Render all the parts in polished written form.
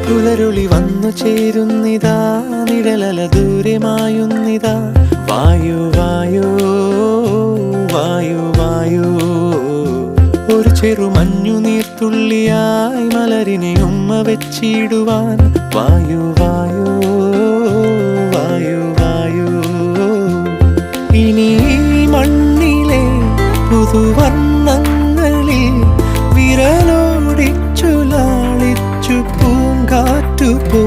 പുലരുളി വന്നു ചേരുന്നിതാ, നിഴലല ദൂരെ മായുന്നിതാ. വായു വായു വായു വായു, ഒരു ചെറു മഞ്ഞു നീർത്തുള്ളിയായി മലരിനെ ഉമ്മ വെച്ചിടുവാൻ. വായു വായു വായു വായു, ഇനി മണ്ണിലെ പുതുവർണ്ണങ്ങളിൽ വിരലോടിച്ചു ലാളിച്ചു പൂങ്കാറ്റുപോ.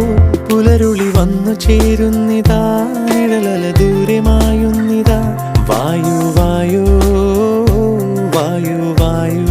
പുലരുളി വന്നു ചേരുന്നിതാ, നിഴലല ദൂരെ മായുന്നിതാ. വായു വായു വായു വായു.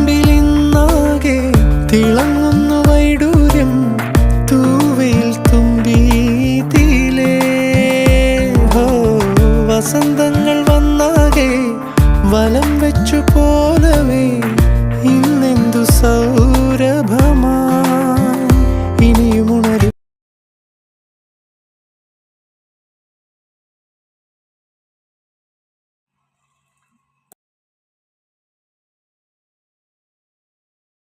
ഇലത്തുമ്പിലിന്നാകെ തിളങ്ങുന്നു വൈഡൂര്യം, തൂവയിൽ തുമ്പി തീലേ. ഹോ വസന്തങ്ങൾ